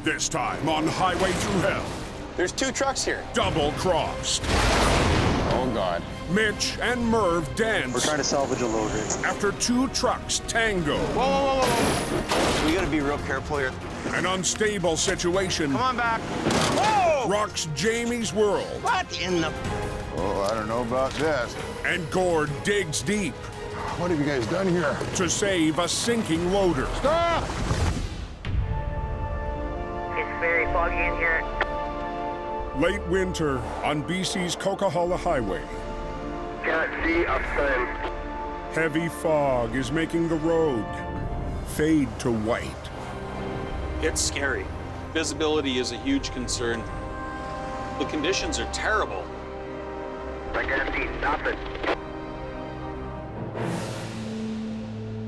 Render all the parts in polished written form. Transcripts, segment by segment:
This time on Highway Thru Hell. There's 2 trucks here. Double-crossed. Oh, God. Mitch and Merv dance. We're trying to salvage a load here. After 2 trucks tango. Whoa, whoa, whoa, whoa. We gotta be real careful here. An unstable situation. Come on back. Whoa! Rocks Jamie's world. What in the... Oh, I don't know about this. And Gord digs deep. What have you guys done here? To save a sinking loader. Stop! It's very foggy in here. Late winter on BC's Coquihalla Highway. Can't see a thing. Heavy fog is making the road fade to white. It's scary. Visibility is a huge concern. The conditions are terrible. I can't see nothing.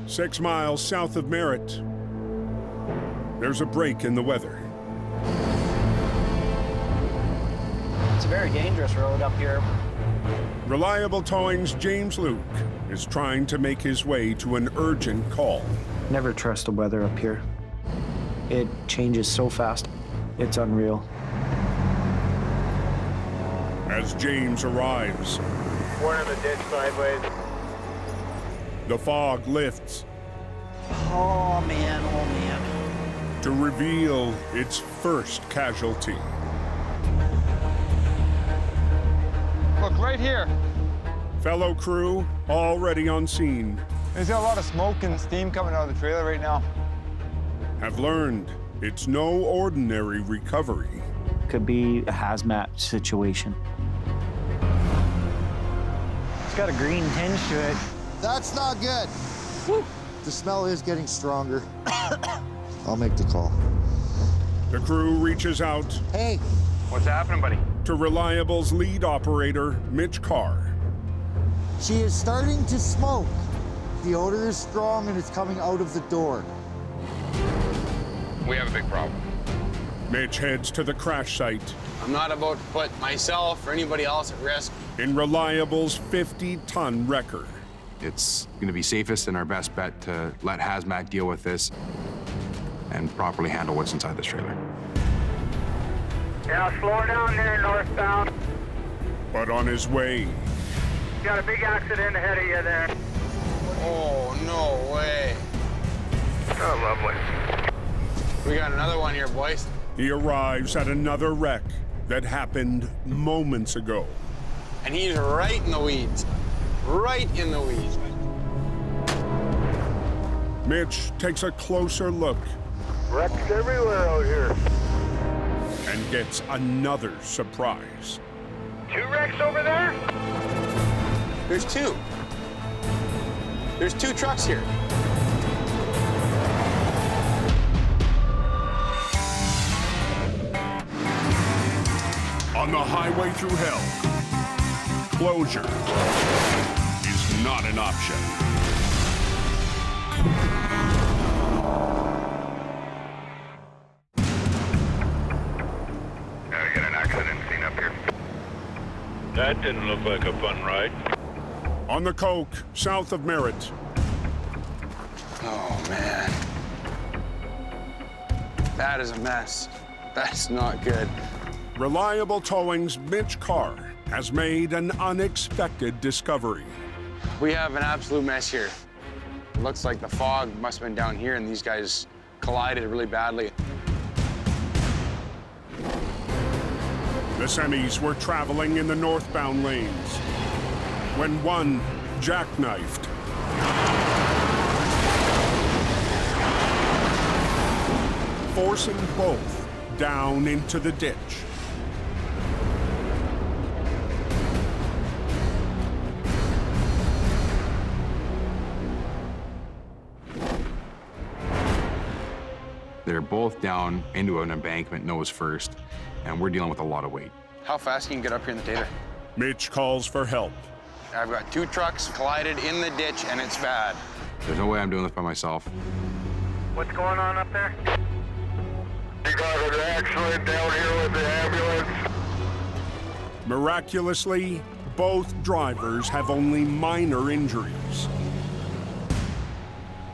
6 miles south of Merritt, there's a break in the weather. It's a very dangerous road up here. Reliable Towing's James Luke is trying to make his way to an urgent call. Never trust the weather up here. It changes so fast. It's unreal. As James arrives, One in the ditch sideways. the fog lifts Oh, man, oh, man. to reveal its first casualty. Look, right here. Fellow crew already on scene There's a lot of smoke and steam coming out of the trailer right now. have learned it's no ordinary recovery. Could be a hazmat situation. It's got a green tinge to it. That's not good. The smell is getting stronger. I'll make the call. The crew reaches out Hey, What's happening, buddy? to Reliable's lead operator, Mitch Carr. she is starting to smoke. The odor is strong and it's coming out of the door. We have a big problem. Mitch heads to the crash site I'm not about to put myself or anybody else at risk. in Reliable's 50-ton wrecker. It's going to be safest and our best bet to let hazmat deal with this and properly handle what's inside this trailer. Yeah, slow her down there northbound. But on his way, Got a big accident ahead of you there. Oh, no way. Oh, lovely. We got another one here, boys. he arrives at another wreck that happened moments ago. And he's right in the weeds. Right in the weeds. Mitch takes a closer look Wrecks everywhere out here. and gets another surprise. 2 wrecks over there? There's 2. There's 2 trucks here. On the Highway Thru Hell, closure is not an option. Gotta get an accident scene up here. That didn't look like a fun ride. On the Coke, south of Merritt, Oh, man. That is a mess. That's not good. Reliable Towing's Mitch Carr has made an unexpected discovery. We have an absolute mess here. It looks like the fog must have been down here and these guys collided really badly. The semis were traveling in the northbound lanes when one jackknifed. Forcing both down into the ditch. They're both down into an embankment nose first, and we're dealing with a lot of weight. How fast can you get up here in the tater? Mitch calls for help. I've got 2 trucks collided in the ditch and it's bad. There's no way I'm doing this by myself. What's going on up there? You got an accident down here with the ambulance. Miraculously, both drivers have only minor injuries.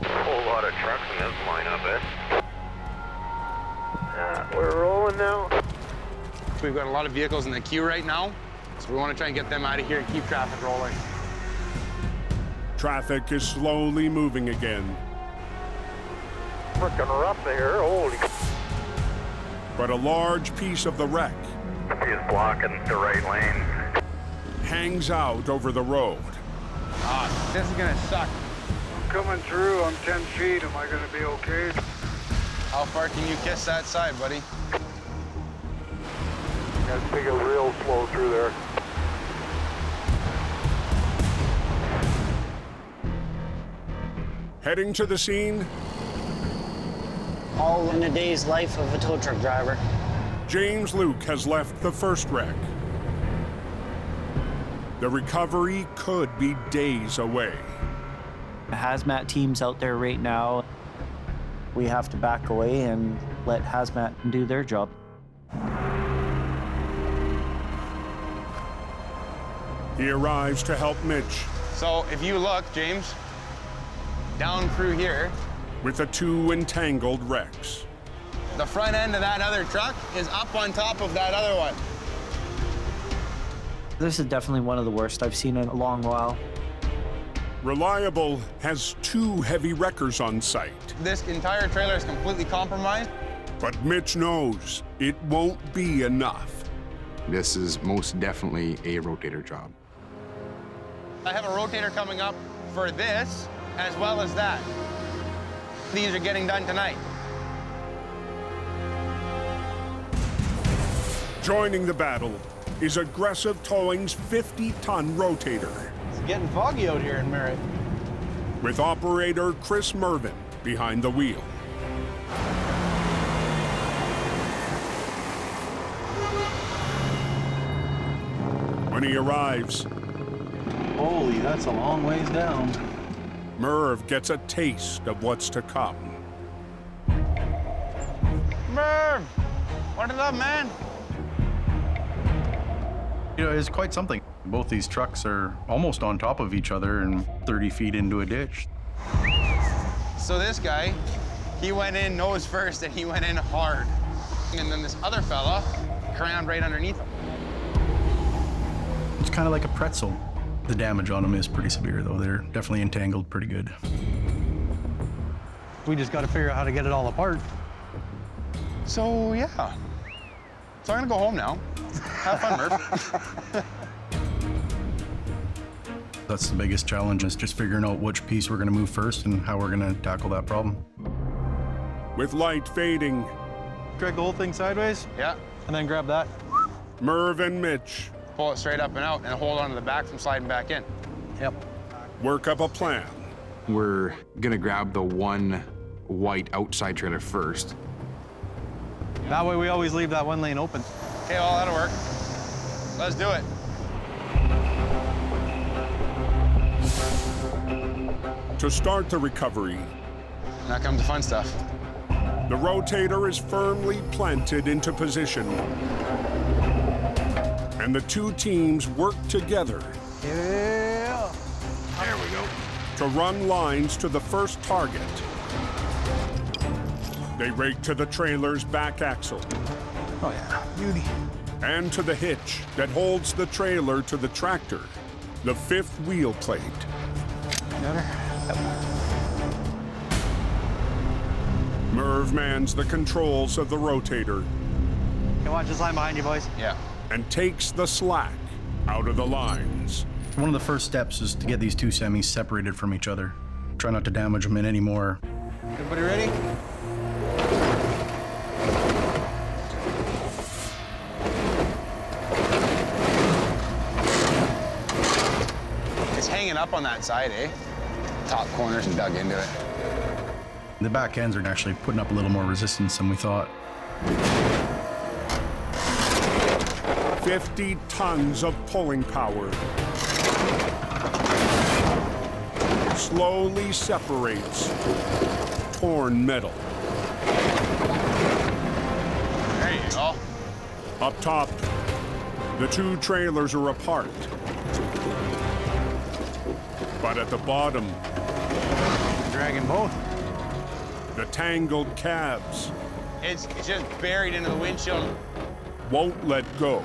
A whole lot of trucks in this lineup, eh? We're rolling now. We've got a lot of vehicles in the queue right now, so we want to try and get them out of here and keep traffic rolling. Traffic is slowly moving again, Frickin' rough there, holy. but a large piece of the wreck He's blocking the right lane. hangs out over the road. This is gonna suck. I'm coming through, I'm 10 feet, am I gonna be okay? How far can you kiss that side, buddy? Gotta take it real slow through there. Heading to the scene, All in a day's life of a tow truck driver. James Luke has left the first wreck. The recovery could be days away. Hazmat team's out there right now. We have to back away and let hazmat do their job. He arrives to help Mitch So if you look, James, down through here, with the two entangled wrecks. the front end of that other truck is up on top of that other one. This is definitely one of the worst I've seen in a long while. Reliable has two heavy wreckers on site, This entire trailer is completely compromised. but Mitch knows it won't be enough. This is most definitely a rotator job. I have a rotator coming up for this as well as that. These are getting done tonight. Joining the battle is Aggressive Towing's 50-ton rotator, It's getting foggy out here in Merritt. with operator Chris Mervin behind the wheel. When he arrives, Holy, that's a long ways down. Merv gets a taste of what's to come. Merv, what is up, man? You know, it's quite something. Both these trucks are almost on top of each other and 30 feet into a ditch. So this guy, he went in nose first and he went in hard. And then this other fella crammed right underneath him. It's kind of like a pretzel. The damage on them is pretty severe, though. They're definitely entangled pretty good. We just got to figure out how to get it all apart. So yeah. So I'm gonna go home now. Have fun, Merv. That's the biggest challenge, is just figuring out which piece we're gonna move first and how we're gonna tackle that problem. With light fading, Drag the whole thing sideways Yeah. and then grab that. Merv and Mitch Pull it straight up and out and hold on to the back from sliding back in. Yep. work up a plan. We're gonna grab the one white outside trailer first. That way we always leave that one lane open. Okay, well, that'll work. Let's do it. To start the recovery, Now comes the fun stuff. the rotator is firmly planted into position, and the two teams work together Yeah. There we go. to run lines to the first target. They rake to the trailer's back axle Oh yeah, beauty. and to the hitch that holds the trailer to the tractor, the fifth wheel plate. Merv mans the controls of the rotator Come on, just line behind you, boys. Yeah. and takes the slack out of the lines. One of the first steps is to get these two semis separated from each other. Try not to damage them in any more. Everybody ready? It's hanging up on that side, eh? Top corners and dug into it. The back ends are actually putting up a little more resistance than we thought. 50 tons of pulling power slowly separates torn metal. There you go. Up top, the two trailers are apart. But at the bottom, Dragging both. the tangled cabs It's just buried into the windshield, Won't let go.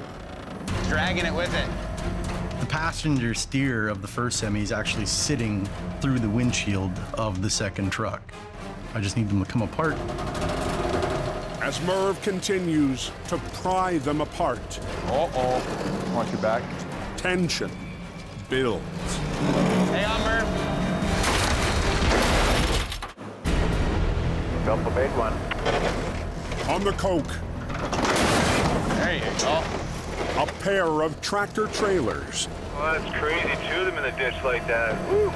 dragging it with it. The passenger steer of the first semi is actually sitting through the windshield of the second truck. I just need them to come apart. As Merv continues to pry them apart, Uh-oh. Watch your back. tension builds. Hang on, Merv. Double bait one. On the coke, There you go. a pair of tractor trailers Well, that's crazy. Two of them in the ditch like that. Woo!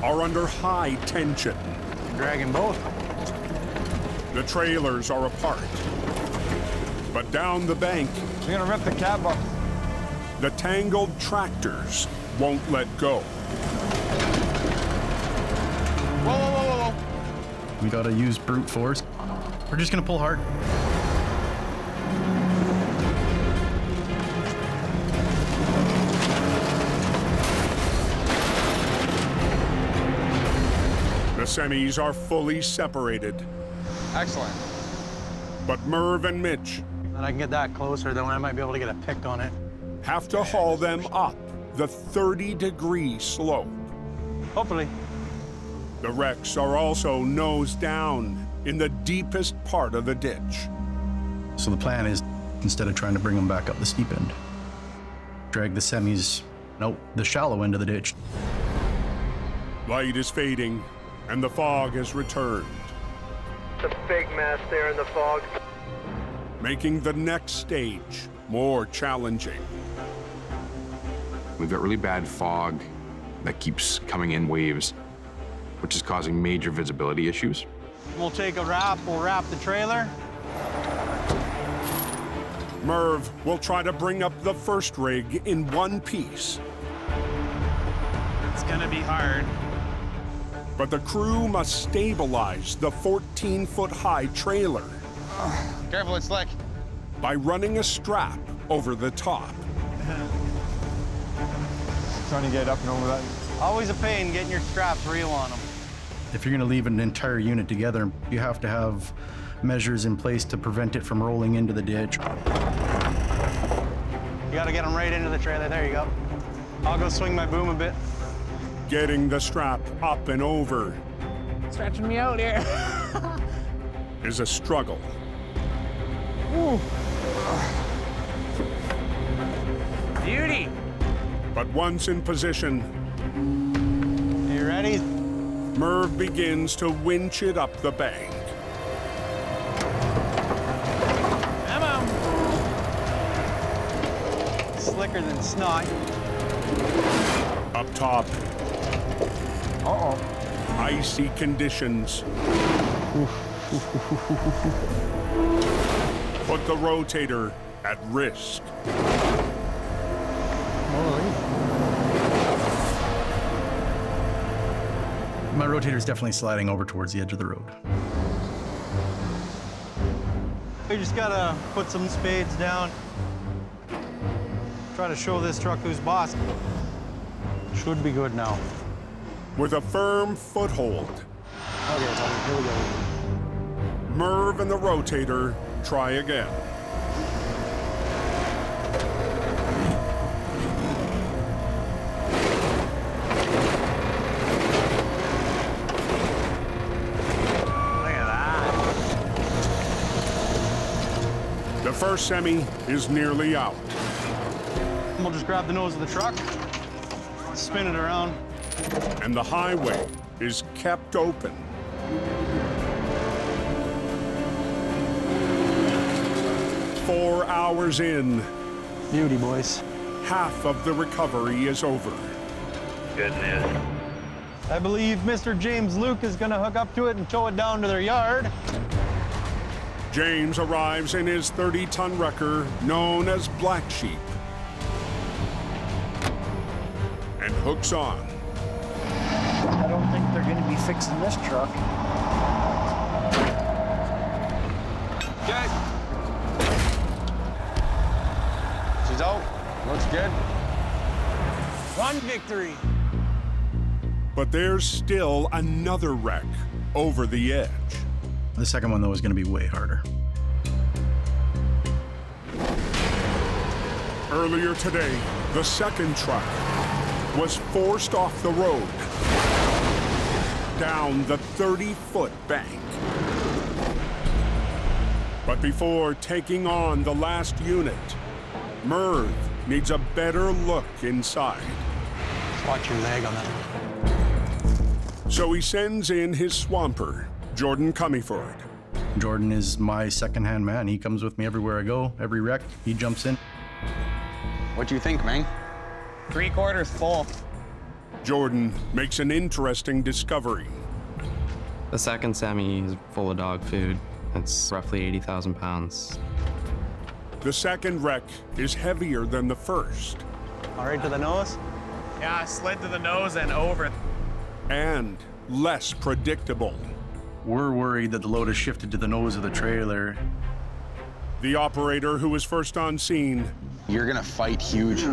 are under high tension. Dragging both. The trailers are apart. But down the bank, We're gonna rip the cab up. the tangled tractors won't let go. Whoa, whoa, whoa, whoa, whoa. We gotta use brute force. We're just gonna pull hard. The semis are fully separated, Excellent. but Merv and Mitch And I can get that closer, then I might be able to get a pick on it. have to haul them up the 30-degree slope. Hopefully. The wrecks are also nose down in the deepest part of the ditch. So the plan is, instead of trying to bring them back up the steep end, drag the semis out the shallow end of the ditch. Light is fading, and the fog has returned, It's a big mess there in the fog. making the next stage more challenging. We've got really bad fog that keeps coming in waves, which is causing major visibility issues. We'll take a wrap, we'll wrap the trailer. Merv will try to bring up the first rig in one piece, It's gonna be hard. but the crew must stabilize the 14-foot-high trailer Careful, it's slick. by running a strap over the top. Trying to get up and over that. Always a pain getting your straps real on them. If you're gonna leave an entire unit together, you have to have measures in place to prevent it from rolling into the ditch. You gotta get them right into the trailer. There you go. I'll go swing my boom a bit. Getting the strap up and over Stretching me out here. is a struggle. Beauty. But once in position, You ready? Merv begins to winch it up the bank. Come on. Slicker than snot. Up top, Uh-oh. icy conditions put the rotator at risk. My rotator's definitely sliding over towards the edge of the road. We just gotta put some spades down. Try to show this truck who's boss. Should be good now. With a firm foothold, Okay, buddy, here we go. Merv and the rotator try again. Look at that. The first semi is nearly out. We'll just grab the nose of the truck, spin it around. And the highway is kept open. Four hours in, Beauty, boys. half of the recovery is over. Good news. I believe Mr. James Luke is gonna hook up to it and tow it down to their yard. James arrives in his 30-ton wrecker known as Black Sheep and hooks on. I don't think they're going to be fixing this truck. Okay. She's out. Looks good. One victory. But there's still another wreck over the edge. The second one, though, is gonna be way harder. Earlier today, the second truck was forced off the road, down the 30-foot bank. But before taking on the last unit, Merv needs a better look inside. Watch your leg on that. So he sends in his swamper, Jordan Cummyford. Jordan is my second-hand man. He comes with me everywhere I go, every wreck, he jumps in. What do you think, man? 3/4 full. Jordan makes an interesting discovery. The second semi is full of dog food. It's roughly 80,000 pounds. The second wreck is heavier than the first. All right to the nose? Yeah, slid to the nose and over. And less predictable. We're worried that the load has shifted to the nose of the trailer. The operator who was first on scene, You're gonna fight huge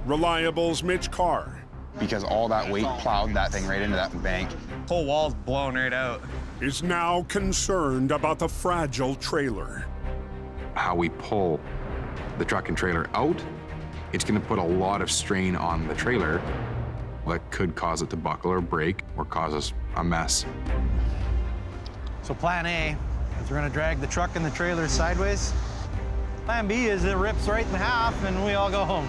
Reliable's Mitch Carr, because all that weight plowed that thing right into that bank. Whole wall's blown right out. is now concerned about the fragile trailer. How we pull the truck and trailer out, it's going to put a lot of strain on the trailer that could cause it to buckle or break or cause us a mess. So plan A is we're gonna drag the truck and the trailer sideways. Plan B is it rips right in half and we all go home.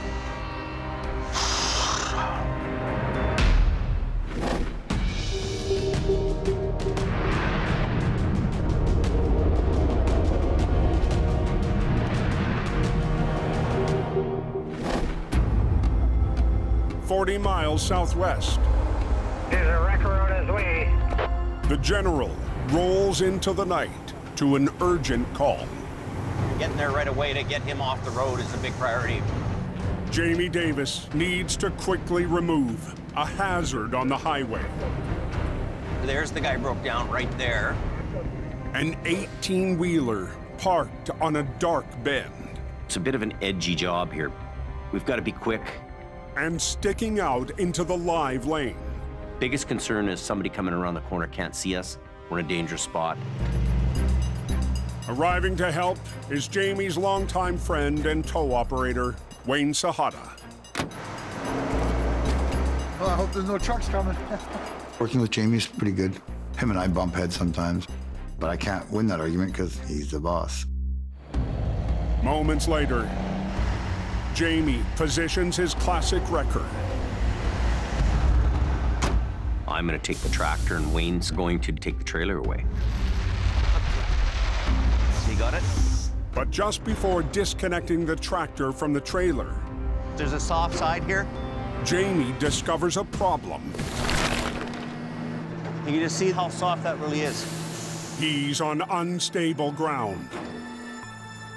"40 miles southwest, There's a wrecker on his way. the General rolls into the night to an urgent call. Getting there right away to get him off the road is a big priority. Jamie Davis needs to quickly remove a hazard on the highway. There's the guy broke down right there. An 18-wheeler parked on a dark bend. It's a bit of an edgy job here. We've got to be quick. And sticking out into the live lane. Biggest concern is somebody coming around the corner can't see us. We're in a dangerous spot. Arriving to help is Jamie's longtime friend and tow operator, Wayne Sahata. Well, I hope there's no trucks coming. Working with Jamie's pretty good. Him and I bump heads sometimes, but I can't win that argument because he's the boss. Moments later, Jamie positions his classic wrecker. I'm going to take the tractor and Wayne's going to take the trailer away. You got it? But just before disconnecting the tractor from the trailer, There's a soft side here. Jamie discovers a problem. You can just see how soft that really is. He's on unstable ground,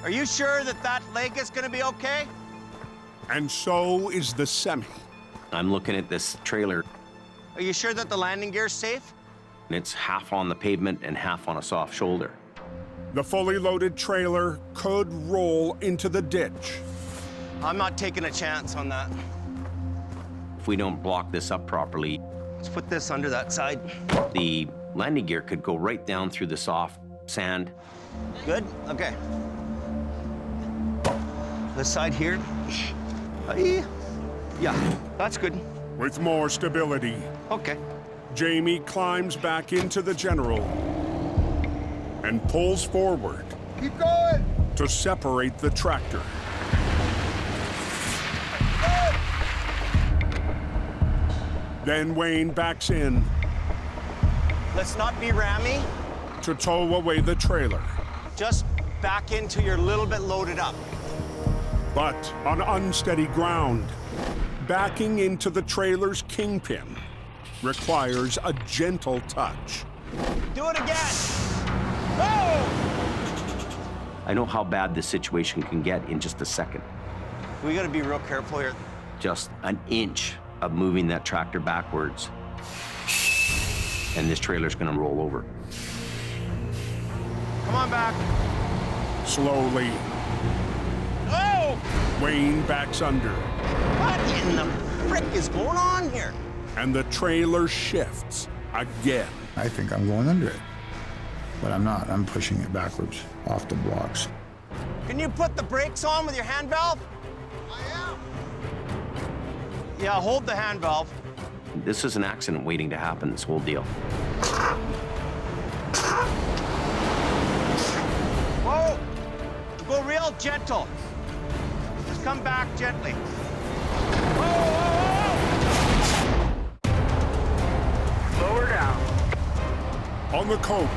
Are you sure that that leg is going to be okay? and so is the semi. I'm looking at this trailer. Are you sure that the landing gear's safe? And it's half on the pavement and half on a soft shoulder. The fully loaded trailer could roll into the ditch. I'm not taking a chance on that. If we don't block this up properly, let's put this under that side. The landing gear could go right down through the soft sand. Good? Okay. This side here. Aye. Yeah, that's good. With more stability, Okay. Jamie climbs back into the General and pulls forward. Keep going! To separate the tractor. Then Wayne backs in Let's not be rammy. to tow away the trailer. Just back into your little bit loaded up. But on unsteady ground, backing into the trailer's kingpin requires a gentle touch. Do it again. Whoa! I know how bad this situation can get in just a second. We gotta be real careful here. Just an inch of moving that tractor backwards, and this trailer's gonna roll over. Come on back. Slowly, Oh! Wayne backs under, What in the frick is going on here? and the trailer shifts again. I think I'm going under it. But I'm not. I'm pushing it backwards off the blocks. Can you put the brakes on with your hand valve? I Yeah, hold the hand valve. This is an accident waiting to happen, this whole deal. Whoa! Go real gentle. Just come back gently. Whoa, whoa, whoa! Slow her down. On the coke,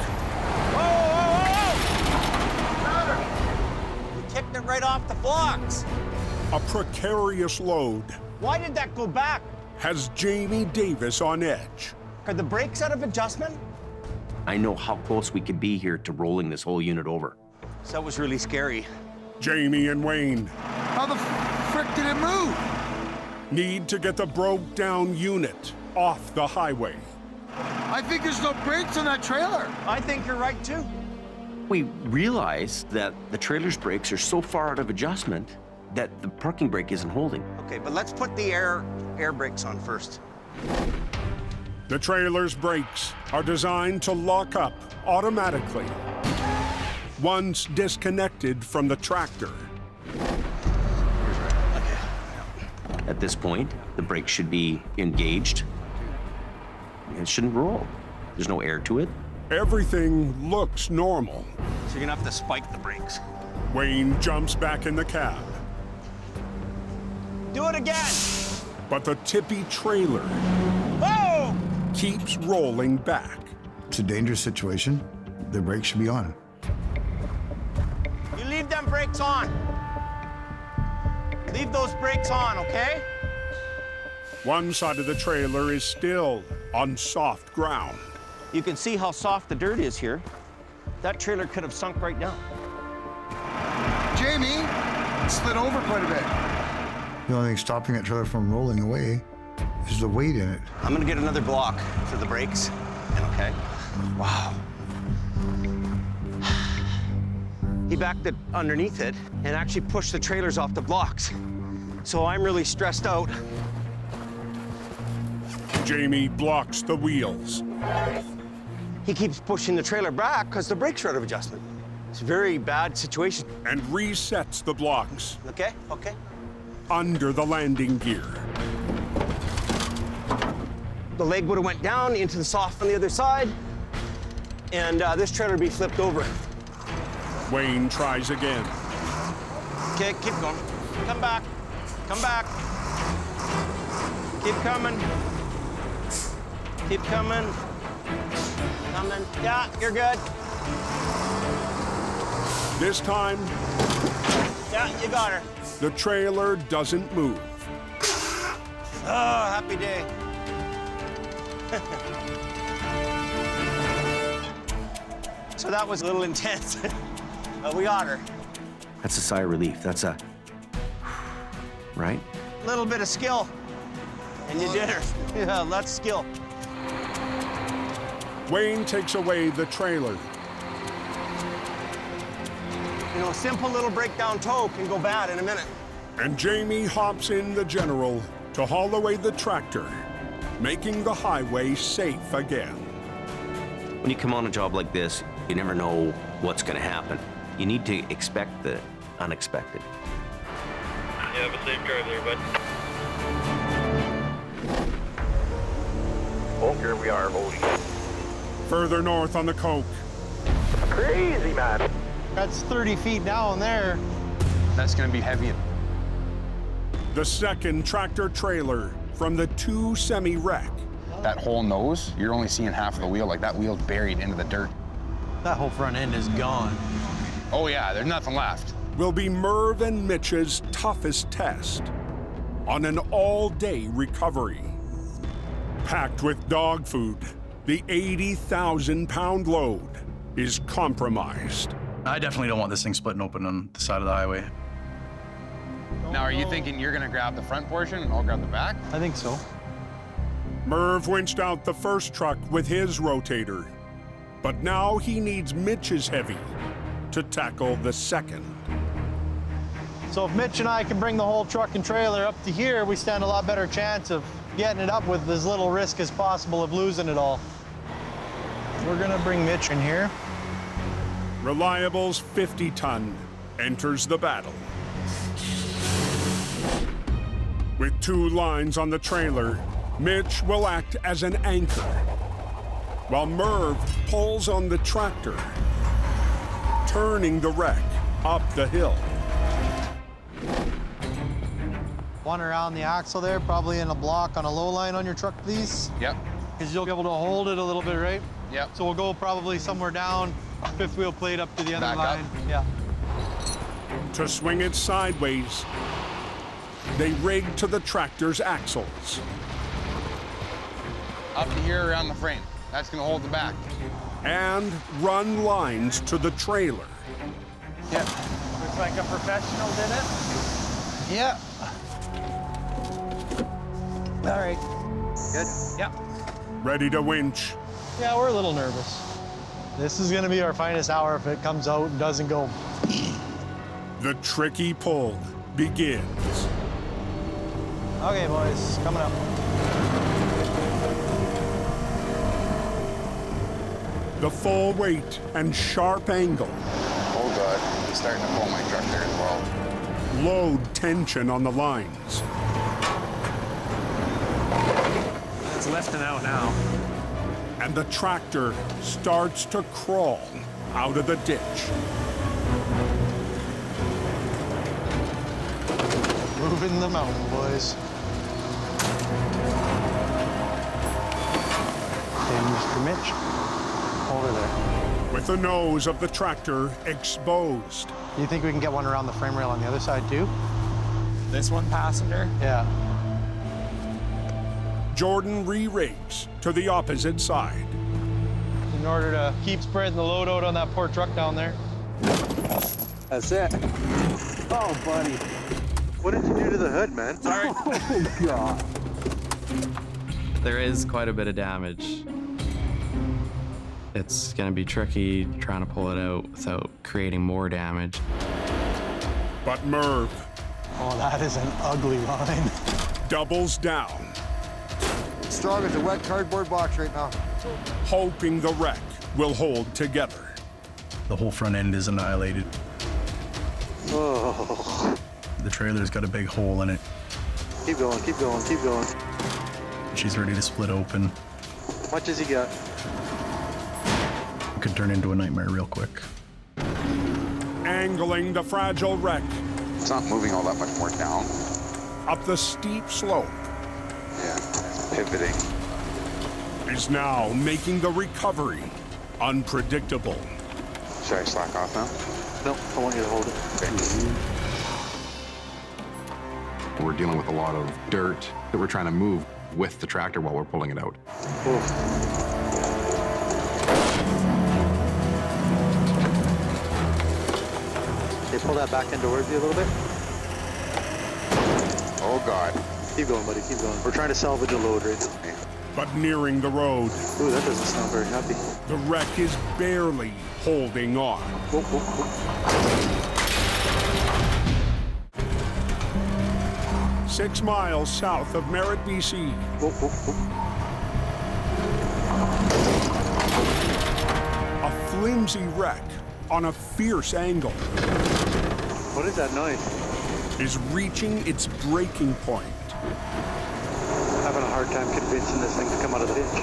Whoa, whoa, whoa! We kicked it right off the blocks. a precarious load Why did that go back? has Jamie Davis on edge. Are the brakes out of adjustment? I know how close we could be here to rolling this whole unit over. So that was really scary. Jamie and Wayne How the frick did it move? need to get the broke down unit off the highway. I think there's no brakes on that trailer. I think you're right, too. We realize that the trailer's brakes are so far out of adjustment that the parking brake isn't holding. Okay, but let's put the air brakes on first. The trailer's brakes are designed to lock up automatically once disconnected from the tractor. At this point, the brake should be engaged. It shouldn't roll. There's no air to it. Everything looks normal. So you're gonna have to spike the brakes. Wayne jumps back in the cab, Do it again! but the tippy trailer Whoa! keeps rolling back. It's a dangerous situation. The brakes should be on. You leave them brakes on. Leave those brakes on, okay? One side of the trailer is still on soft ground. You can see how soft the dirt is here. That trailer could have sunk right down. Jamie, it slid over quite a bit. The only thing stopping that trailer from rolling away is the weight in it. I'm gonna get another block for the brakes. Okay? Wow. He backed it underneath it and actually pushed the trailers off the blocks. So I'm really stressed out. Jamie blocks the wheels. He keeps pushing the trailer back because the brakes are out of adjustment. It's a very bad situation. And resets the blocks Okay, okay. under the landing gear. The leg would have went down into the soft on the other side, and this trailer would be flipped over. Wayne tries again. Okay, keep going. Come back. Come back. Keep coming. Keep coming. Coming. Yeah, you're good. This time, Yeah, you got her. the trailer doesn't move. Oh, happy day. So that was a little intense. But we got her. That's a sigh of relief. That's a... right? A little bit of skill. And you did her. Yeah, that's skill. Wayne takes away the trailer. You know, a simple little breakdown tow can go bad in a minute. And Jamie hops in the General to haul away the tractor, making the highway safe again. When you come on a job like this, you never know what's going to happen. You need to expect the unexpected. You have a safe drive there, bud. Oh, here we are, holy. Further north on the coke, Crazy, man. That's 30 feet down there. That's gonna be heavy. the second tractor trailer from the 2 semi-wreck. That whole nose, you're only seeing half of the wheel. Like, that wheel's buried into the dirt. That whole front end is gone. Oh yeah, there's nothing left. Will be Merv and Mitch's toughest test on an all-day recovery. Packed with dog food, the 80,000-pound load is compromised. I definitely don't want this thing splitting open on the side of the highway. Now, are you thinking you're gonna grab the front portion and I'll grab the back? I think so. Merv winched out the first truck with his rotator, but now he needs Mitch's heavy to tackle the second. So if Mitch and I can bring the whole truck and trailer up to here, we stand a lot better chance of getting it up with as little risk as possible of losing it all. We're gonna bring Mitch in here. Reliable's 50-ton enters the battle. With 2 lines on the trailer, Mitch will act as an anchor, while Merv pulls on the tractor, turning the wreck up the hill. One around the axle there, probably in a block on a low line on your truck, please. Yep. Because you'll be able to hold it a little bit, right? Yep. So we'll go probably somewhere down, 5th wheel plate up to the other Back line. up. Yeah. To swing it sideways, they rig to the tractor's axles. Up to here around the frame. That's gonna hold the back. And run lines to the trailer. Yeah. Looks like a professional did it. Yeah. All right. Good? Yeah. Ready to winch. Yeah, we're a little nervous. This is gonna be our finest hour if it comes out and doesn't go. The tricky pull begins. Okay, boys, coming up. The full weight and sharp angle Oh God, he's starting to pull my truck there as well. load tension on the lines. It's lifting out now. And the tractor starts to crawl out of the ditch. Moving the mountain, boys. Okay, Mr. Mitch, over there. With the nose of the tractor exposed. Do you think we can get one around the frame rail on the other side too? This one passenger? Yeah. Jordan re-rigs to the opposite side. In order to keep spreading the load out on that poor truck down there. That's it. Oh, buddy. What did you do to the hood, man? Sorry. Oh, God. There is quite a bit of damage. It's gonna be tricky trying to pull it out without creating more damage. But Merv Oh, that is an ugly line. doubles down, Strong as a wet cardboard box right now. hoping the wreck will hold together. The whole front end is annihilated. Oh. The trailer's got a big hole in it. Keep going, keep going, keep going. She's ready to split open. How much has he got? It could turn into a nightmare real quick. Angling the fragile wreck It's not moving all that much more down. up the steep slope Yeah, it's pivoting. is now making the recovery unpredictable. Should I slack off now? No, I want you to hold it. Okay. We're dealing with a lot of dirt that we're trying to move with the tractor while we're pulling it out. Okay, pull that back end towards you a little bit. Oh God. Keep going, buddy, keep going. We're trying to salvage a load right now. But nearing the road, Ooh, that doesn't sound very happy. the wreck is barely holding on. Whoa, whoa, whoa. 6 miles south of Merritt, BC, Whoa, whoa, whoa. a flimsy wreck on a fierce angle What is that noise? is reaching its breaking point. Having a hard time convincing this thing to come out of the ditch.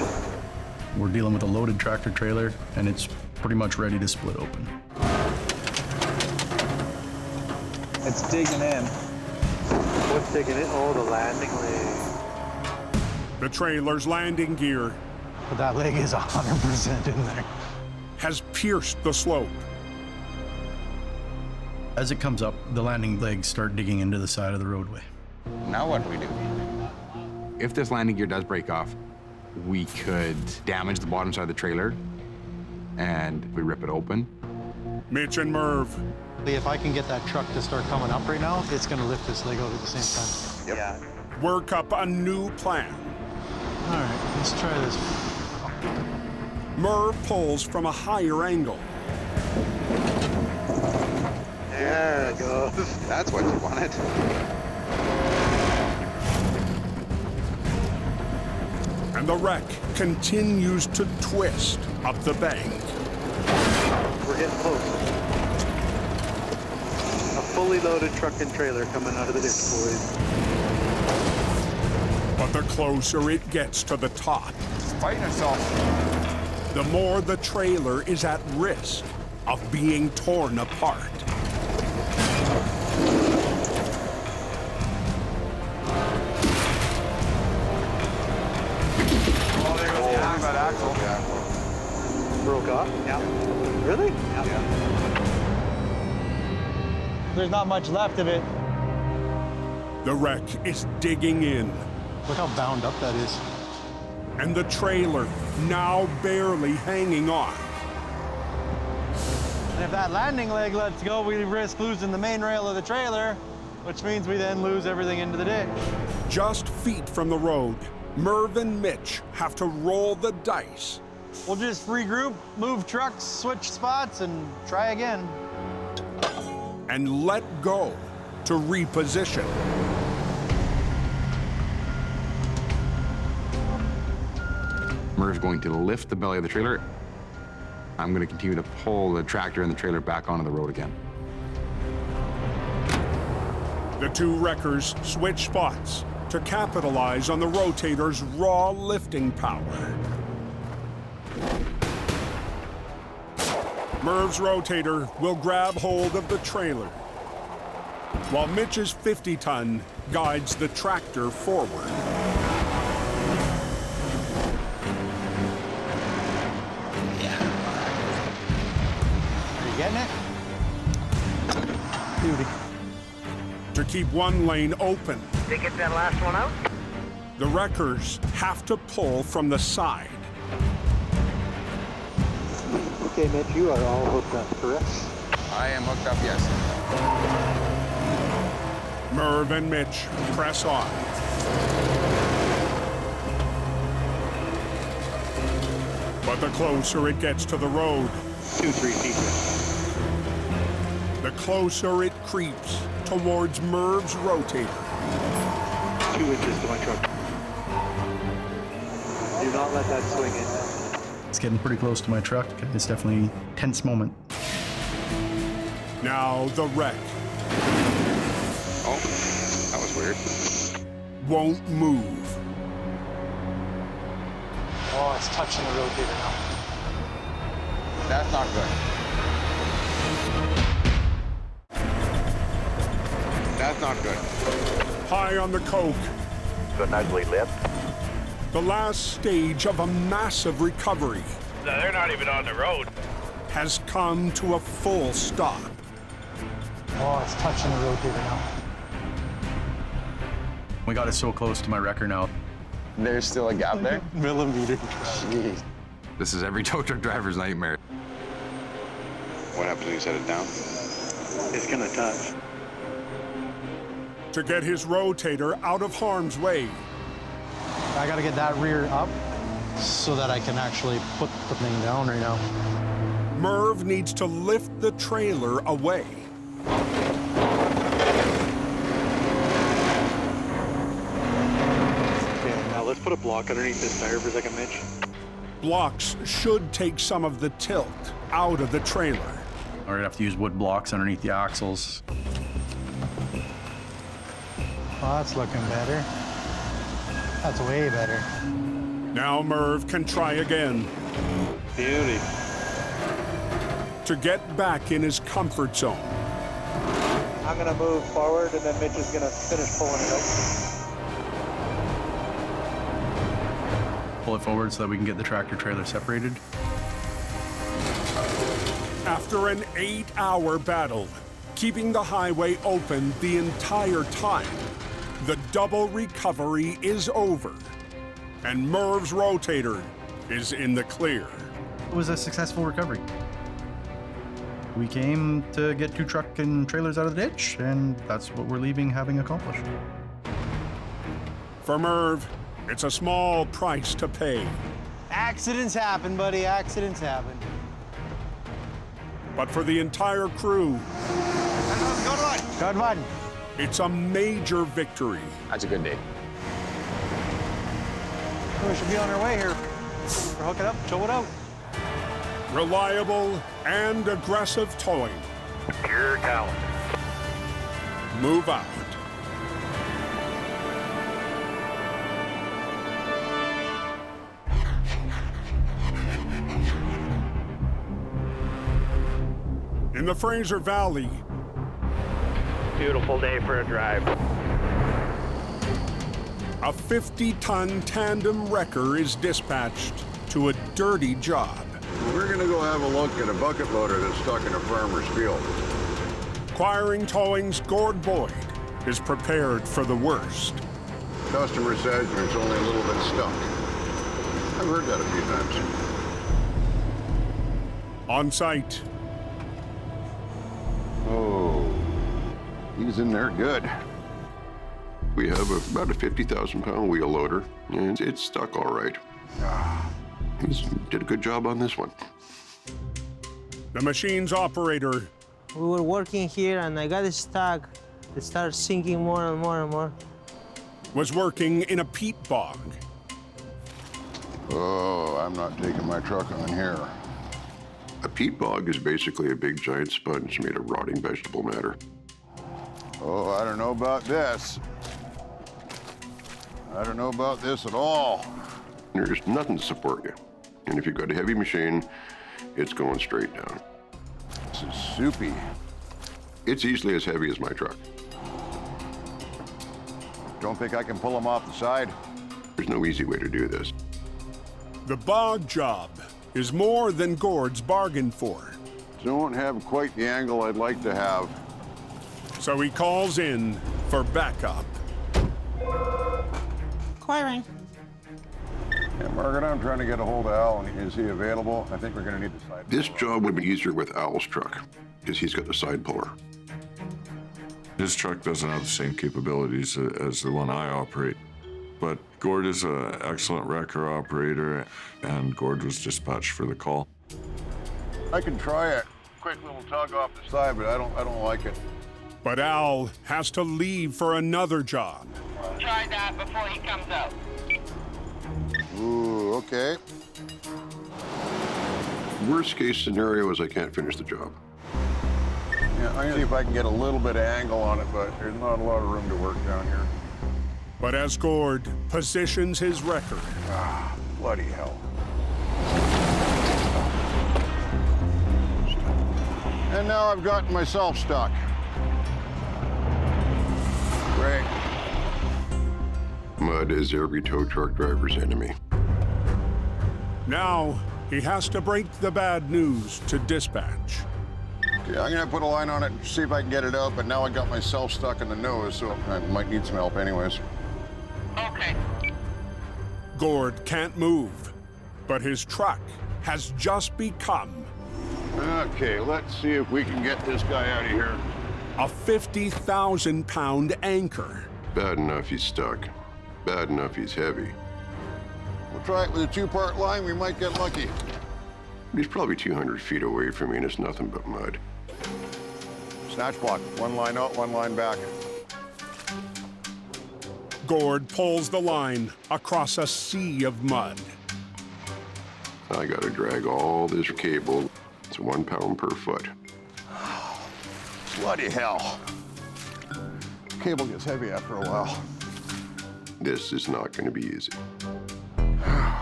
We're dealing with a loaded tractor trailer, and it's pretty much ready to split open. It's digging in. What's digging it? Oh, the landing leg. The trailer's landing gear But that leg is 100% in there. has pierced the slope. As it comes up, the landing legs start digging into the side of the roadway. Now what do we do? If this landing gear does break off, we could damage the bottom side of the trailer, and we rip it open. Mitch and Merv If I can get that truck to start coming up right now, it's gonna lift this leg out at the same time. Yep. work up a new plan. All right, let's try this. Merv pulls from a higher angle. There it goes. That's what you wanted. And the wreck continues to twist up the bank. We're getting close. A fully loaded truck and trailer coming out of the ditch, boys. But the closer it gets to the top, It's fighting itself. the more the trailer is at risk of being torn apart. Oh, there goes the axle. That axle. Broke off? Yeah. Really? Yeah. There's not much left of it. The wreck is digging in, Look how bound up that is. and the trailer now barely hanging on. And if that landing leg lets go, we risk losing the main rail of the trailer, which means we then lose everything into the ditch. Just feet from the road, Merv and Mitch have to roll the dice. We'll just regroup, move trucks, switch spots, and try again. And let go to reposition. Merv's going to lift the belly of the trailer. I'm going to continue to pull the tractor and the trailer back onto the road again. The two wreckers switch spots to capitalize on the rotator's raw lifting power. Merv's rotator will grab hold of the trailer, while Mitch's 50-ton guides the tractor forward. Are you getting it? Beauty. To keep one lane open, Did you get that last one out? the wreckers have to pull from the side. Okay, Mitch, you are all hooked up, correct? I am hooked up, yes. Merv and Mitch press on. But the closer it gets to the road, 2-3 feet. the closer it creeps towards Merv's rotator. 2 inches to my truck. Do not let that swing in. It's getting pretty close to my truck. It's definitely a tense moment. Now the wreck Oh, that was weird. won't move. Oh, it's touching the rotator now. That's not good. That's not good. High on the coke, It's an ugly lip. the last stage of a massive recovery They're not even on the road. has come to a full stop. Oh, it's touching the rotator now. We got it so close to my wrecker now. There's still a gap there? Millimeter. Jeez. This is every tow truck driver's nightmare. What happens when you set it down? It's gonna touch. To get his rotator out of harm's way, I gotta get that rear up so that I can actually put the thing down right now. Merv needs to lift the trailer away. Okay, now let's put a block underneath this tire for a second, Mitch. Blocks should take some of the tilt out of the trailer. We're gonna have to use wood blocks underneath the axles. Oh, that's looking better. That's way better. Now Merv can try again Beauty. to get back in his comfort zone. I'm gonna move forward and then Mitch is gonna finish pulling it out. Pull it forward so that we can get the tractor trailer separated. After an 8-hour battle, keeping the highway open the entire time, the double recovery is over, and Merv's rotator is in the clear. It was a successful recovery. We came to get 2 truck and trailers out of the ditch, and that's what we're leaving having accomplished. For Merv, it's a small price to pay, Accidents happen, buddy. Accidents happen. but for the entire crew, Good one. it's a major victory. That's a good day. We should be on our way here. We're hooking up, tow it out. Reliable and aggressive towing. Pure talent. Move out. the Fraser Valley, Beautiful day for a drive. a 50-ton tandem wrecker is dispatched to a dirty job. We're gonna go have a look at a bucket loader that's stuck in a farmer's field. Quiring Towing's Gord Boyd is prepared for the worst. Customer says it's only a little bit stuck. I've heard that a few times. On site, Oh, he's in there good. We have about a 50,000-pound wheel loader, and it's stuck all right. He's did a good job on this one. the machine's operator We were working here and I got stuck. It started sinking more and more and more. was working in a peat bog. Oh, I'm not taking my truck on here. A peat bog is basically a big giant sponge made of rotting vegetable matter. Oh, I don't know about this. I don't know about this at all. There's nothing to support you. And if you've got a heavy machine, it's going straight down. This is soupy. It's easily as heavy as my truck. Don't think I can pull them off the side? There's no easy way to do this. The bog job is more than Gord's bargained for. Don't have quite the angle I'd like to have. So he calls in for backup. Quiring. Yeah, Margaret, I'm trying to get a hold of Al. Is he available? I think we're going to need the side. This job would be easier with Al's truck, because he's got the side puller. His truck doesn't have the same capabilities as the one I operate. But Gord is an excellent wrecker operator, and Gord was dispatched for the call. I can try it. Quick little tug off the side, but I don't like it. But Al has to leave for another job. Try that before he comes out. Ooh, okay. Worst case scenario is I can't finish the job. Yeah, I'm gonna see if I can get a little bit of angle on it, but there's not a lot of room to work down here. But as Gord positions his wrecker, Bloody hell. And now I've gotten myself stuck. Great. Mud is every tow truck driver's enemy. now he has to break the bad news to dispatch. Okay, I'm gonna put a line on it and see if I can get it out, but now I got myself stuck in the nose, so I might need some help anyways. Okay. Gord can't move, but his truck has just become... Okay, let's see if we can get this guy out of here. A 50,000-pound anchor. Bad enough he's stuck. Bad enough he's heavy. We'll try it with a two-part line. We might get lucky. He's probably 200 feet away from me, and it's nothing but mud. Snatch block. One line out, one line back. Gord pulls the line across a sea of mud. I gotta drag all this cable. It's 1 pound per foot. Bloody hell. Cable gets heavy after a while. This is not gonna be easy.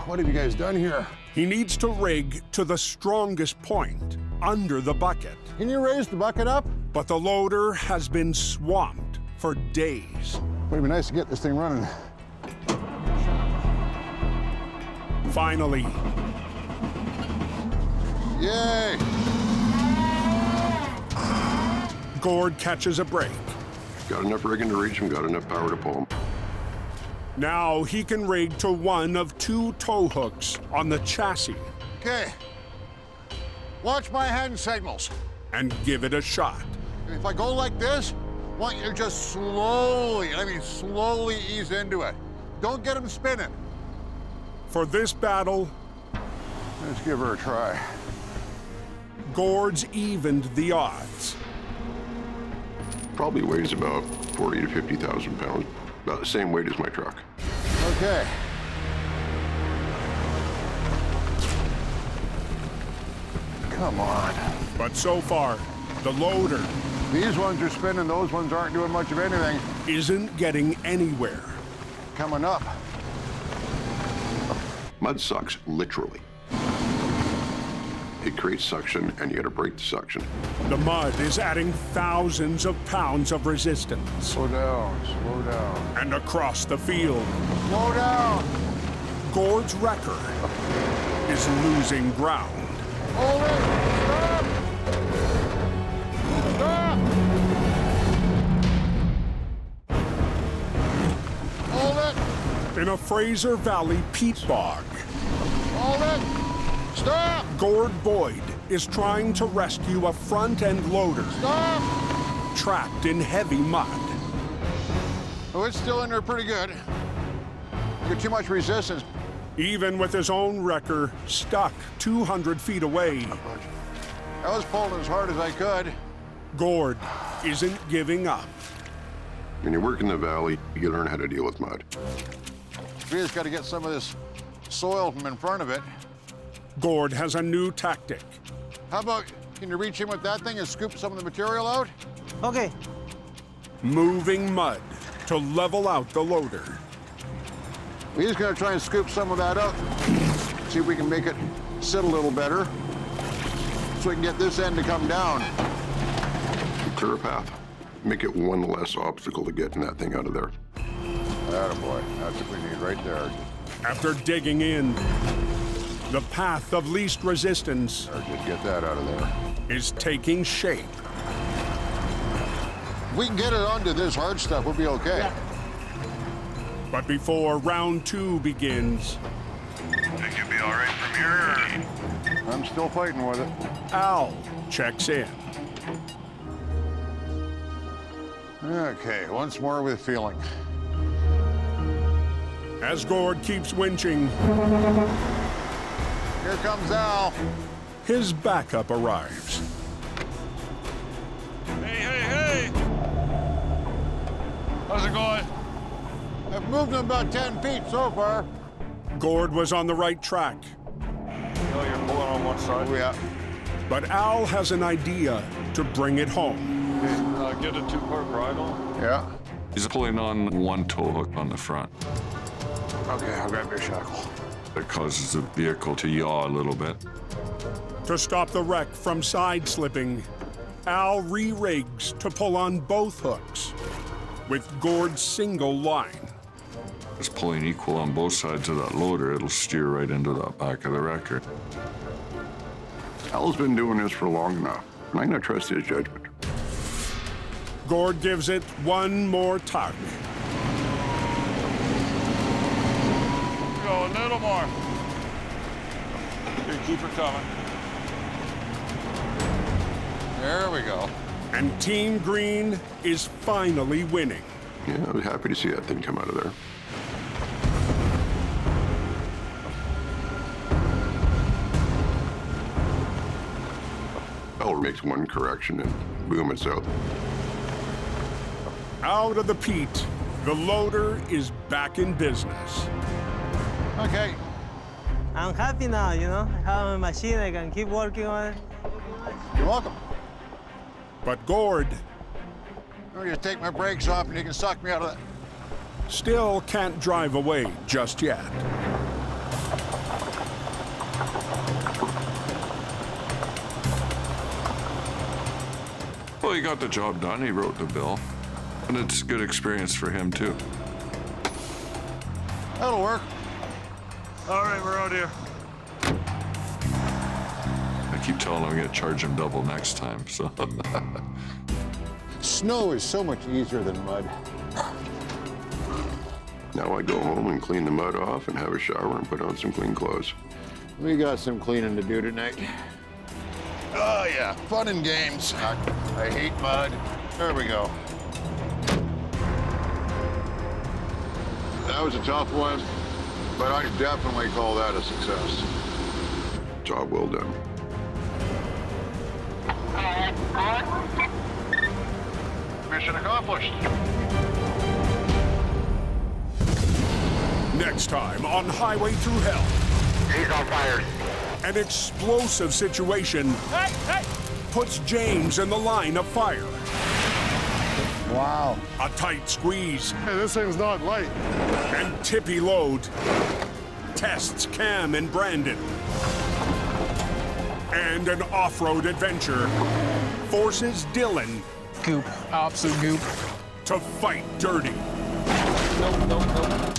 What have you guys done here? He needs to rig to the strongest point under the bucket. Can you raise the bucket up? But the loader has been swamped for days. Would be nice to get this thing running. Finally. Yay! Gord catches a break. Got enough rigging to reach him, got enough power to pull him. Now he can rig to one of 2 tow hooks on the chassis. Okay. Watch my hand signals. And give it a shot. If I go like this, I want you to just slowly, and I mean slowly ease into it. Don't get him spinning. For this battle, let's give her a try. Gord's evened the odds. Probably weighs about 40 to 50,000 pounds. About the same weight as my truck. Okay. Come on. But so far, the loader... These ones are spinning, those ones aren't doing much of anything. ...isn't getting anywhere. Coming up. Mud sucks, literally. It creates suction, and you got to break the suction. The mud is adding thousands of pounds of resistance. Slow down, slow down. And across the field, Slow down. Gord's wrecker is losing ground. Hold it. Stop. Stop. Hold it. In a Fraser Valley peat bog, Hold it. Stop. Gord Boyd is trying to rescue a front-end loader Stop. trapped in heavy mud. Oh, it's still in there pretty good. You got too much resistance. Even with his own wrecker stuck 200 feet away, I was pulling as hard as I could. Gord isn't giving up. When you work in the valley, you learn how to deal with mud. We just got to get some of this soil from in front of it. Gord has a new tactic. How about, can you reach in with that thing and scoop some of the material out? Okay. Moving mud to level out the loader. We're just gonna try and scoop some of that up. See if we can make it sit a little better. So we can get this end to come down. Clear a path. Make it one less obstacle to getting that thing out of there. Attaboy. That's what we need right there. After digging in, the path of least resistance Just get that out of there. is taking shape. If we can get it onto this hard stuff, we'll be okay. Yeah. But before round 2 begins, Think you'll be all right from here? I'm still fighting with it. Al checks in. Okay, once more with feeling. As Gord keeps winching, Here comes Al. his backup arrives. Hey! How's it going? I've moved him about 10 feet so far. Gord was on the right track, Oh, you're pulling on one side. Oh, yeah. but Al has an idea to bring it home. Get a 2-part bridle. Yeah. He's pulling on one tow hook on the front. Okay, I'll grab your shackle. That causes the vehicle to yaw a little bit. To stop the wreck from side slipping, Al re-rigs to pull on both hooks with Gord's single line. It's pulling equal on both sides of that loader. It'll steer right into the back of the wrecker. Al's been doing this for long enough, and I'm gonna trust his judgment. Gord gives it one more tug. Go a little more. Here, keep her coming. There we go. And Team Green is finally winning. Yeah, I was happy to see that thing come out of there. Al makes one correction and boom, it's out. Out of the peat, the loader is back in business. Okay. I'm happy now, you know. I have a machine, I can keep working on it. You're welcome. But Gord Let me just take my brakes off and you can suck me out of that. still can't drive away just yet. Well, he got the job done. He wrote the bill. And it's a good experience for him, too. That'll work. All right, we're out here. I keep telling him I'm going to charge him double next time, so. Snow is so much easier than mud. Now I go home and clean the mud off and have a shower and put on some clean clothes. We got some cleaning to do tonight. Oh, yeah, fun and games. I hate mud. There we go. That was a tough one, but I definitely call that a success. Job well done. Mission accomplished. Next time on Highway Thru Hell. He's on fire. An explosive situation puts James in the line of fire. Wow. A tight squeeze Hey, this thing's not light. and tippy load tests Cam and Brandon. and an off-road adventure forces Dylan goop, absolute goop, to fight dirty. Nope.